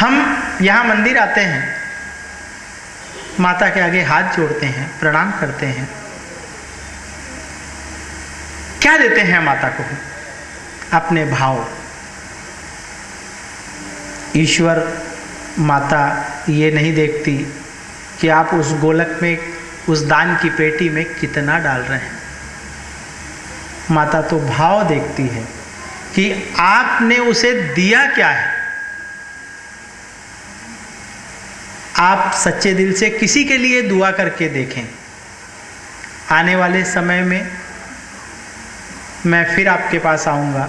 हम यहाँ मंदिर आते हैं, माता के आगे हाथ जोड़ते हैं, प्रणाम करते हैं, क्या देते हैं माता को? अपने भाव। ईश्वर माता ये नहीं देखती कि आप उस गोलक में, उस दान की पेटी में कितना डाल रहे हैं। माता तो भाव देखती है कि आपने उसे दिया क्या है। आप सच्चे दिल से किसी के लिए दुआ करके देखें। आने वाले समय में मैं फिर आपके पास आऊँगा।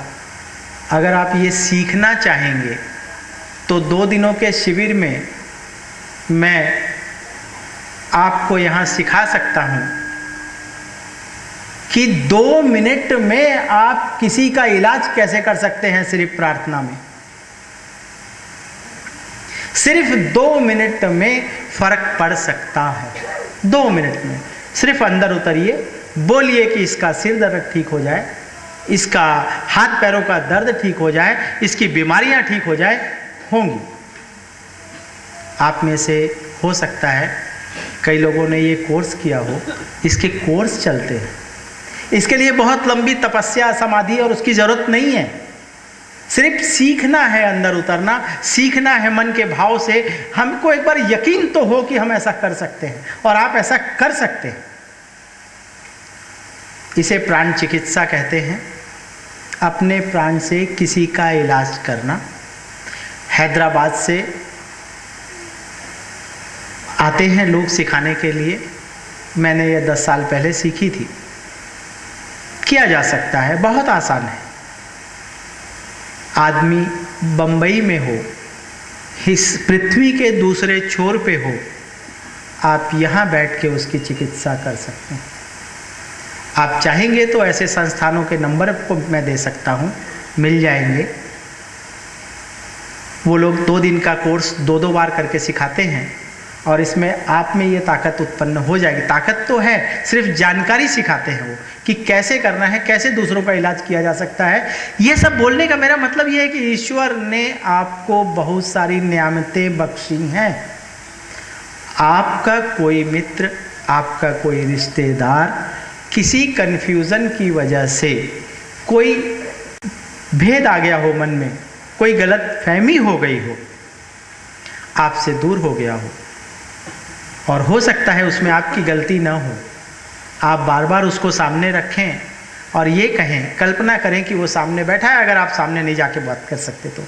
अगर आप ये सीखना चाहेंगे तो 2 दिनों के शिविर में मैं आपको यहाँ सिखा सकता हूँ कि 2 मिनट में आप किसी का इलाज कैसे कर सकते हैं। सिर्फ प्रार्थना में, सिर्फ 2 मिनट में फर्क पड़ सकता है। 2 मिनट में सिर्फ अंदर उतरिए, बोलिए कि इसका सिर दर्द ठीक हो जाए, इसका हाथ पैरों का दर्द ठीक हो जाए, इसकी बीमारियां ठीक हो जाए, होंगी। आप में से हो सकता है कई लोगों ने ये कोर्स किया हो, इसके कोर्स चलते हैं। इसके लिए बहुत लंबी तपस्या, समाधि और उसकी ज़रूरत नहीं है। सिर्फ सीखना है, अंदर उतरना सीखना है मन के भाव से। हमको एक बार यकीन तो हो कि हम ऐसा कर सकते हैं और आप ऐसा कर सकते हैं। इसे प्राण चिकित्सा कहते हैं। अपने प्राण से किसी का इलाज करना। हैदराबाद से आते हैं लोग सिखाने के लिए। मैंने ये 10 साल पहले सीखी थी। किया जा सकता है, बहुत आसान है। आदमी बंबई में हो, इस पृथ्वी के दूसरे छोर पे हो, आप यहाँ बैठ के उसकी चिकित्सा कर सकते हैं। आप चाहेंगे तो ऐसे संस्थानों के नंबर को मैं दे सकता हूँ, मिल जाएंगे। वो लोग 2 दिन का कोर्स 2-2 बार करके सिखाते हैं और इसमें आप में ये ताकत उत्पन्न हो जाएगी। ताकत तो है, सिर्फ जानकारी सिखाते हैं वो कि कैसे करना है, कैसे दूसरों का इलाज किया जा सकता है। ये सब बोलने का मेरा मतलब ये है कि ईश्वर ने आपको बहुत सारी नियामतें बख्शी हैं। आपका कोई मित्र, आपका कोई रिश्तेदार किसी कन्फ्यूज़न की वजह से कोई भेद आ गया हो मन में, कोई गलत फहमी हो गई हो, आपसे दूर हो गया हो, और हो सकता है उसमें आपकी गलती ना हो। आप बार बार उसको सामने रखें और ये कहें, कल्पना करें कि वो सामने बैठा है, अगर आप सामने नहीं जाके बात कर सकते तो,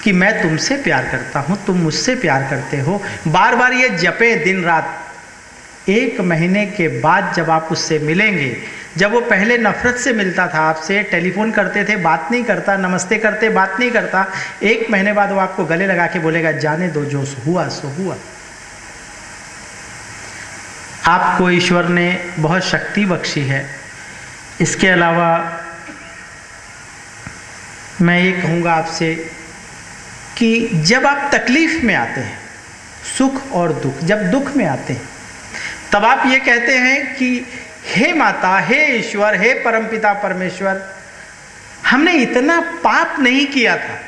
कि मैं तुमसे प्यार करता हूँ, तुम मुझसे प्यार करते हो। बार बार ये जपें दिन रात। 1 महीने के बाद जब आप उससे मिलेंगे, जब वो पहले नफरत से मिलता था आपसे, टेलीफोन करते थे, बात नहीं करता, नमस्ते करते, बात नहीं करता, 1 महीने बाद वो आपको गले लगा के बोलेगा, जाने दो, जो हुआ सो हुआ। आपको ईश्वर ने बहुत शक्ति बख्शी है। इसके अलावा मैं ये कहूँगा आपसे कि जब आप तकलीफ़ में आते हैं, सुख और दुख, जब दुख में आते हैं, तब आप ये कहते हैं कि हे माता, हे ईश्वर, हे परमपिता परमेश्वर, हमने इतना पाप नहीं किया था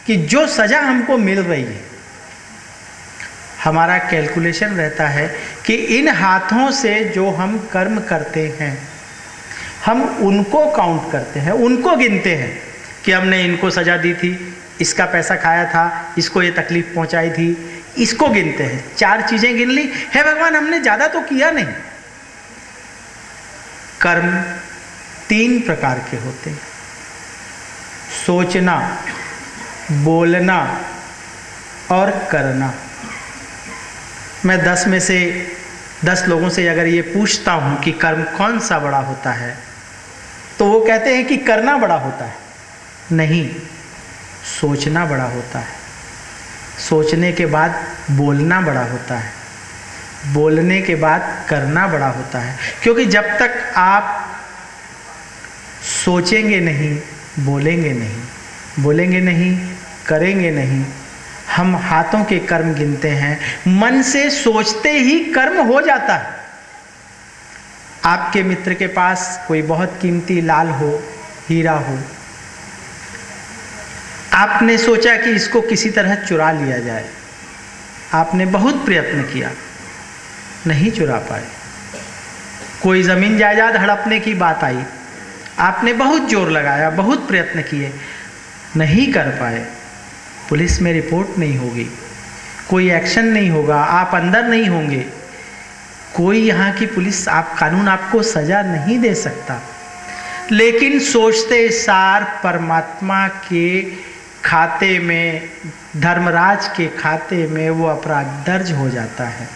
कि जो सज़ा हमको मिल रही है। हमारा कैलकुलेशन रहता है कि इन हाथों से जो हम कर्म करते हैं, हम उनको काउंट करते हैं, उनको गिनते हैं कि हमने इनको सज़ा दी थी, इसका पैसा खाया था, इसको ये तकलीफ़ पहुंचाई थी, इसको गिनते हैं। 4 चीज़ें गिन ली, हे भगवान हमने ज़्यादा तो किया नहीं। कर्म 3 प्रकार के होते हैं: सोचना, बोलना और करना। मैं 10 में से 10 लोगों से अगर ये पूछता हूँ कि कर्म कौन सा बड़ा होता है, तो वो कहते हैं कि करना बड़ा होता है। नहीं, सोचना बड़ा होता है। सोचने के बाद बोलना बड़ा होता है, बोलने के बाद करना बड़ा होता है। क्योंकि जब तक आप सोचेंगे नहीं, बोलेंगे नहीं, बोलेंगे नहीं, करेंगे नहीं। हम हाथों के कर्म गिनते हैं, मन से सोचते ही कर्म हो जाता है। आपके मित्र के पास कोई बहुत कीमती लाल हो, हीरा हो, आपने सोचा कि इसको किसी तरह चुरा लिया जाए, आपने बहुत प्रयत्न किया, नहीं चुरा पाए। कोई ज़मीन जायदाद हड़पने की बात आई, आपने बहुत जोर लगाया, बहुत प्रयत्न किए, नहीं कर पाए। पुलिस में रिपोर्ट नहीं होगी, कोई एक्शन नहीं होगा, आप अंदर नहीं होंगे, कोई यहाँ की पुलिस, कानून आपको सज़ा नहीं दे सकता। लेकिन सोचते सार परमात्मा के खाते में, धर्मराज के खाते में वो अपराध दर्ज हो जाता है।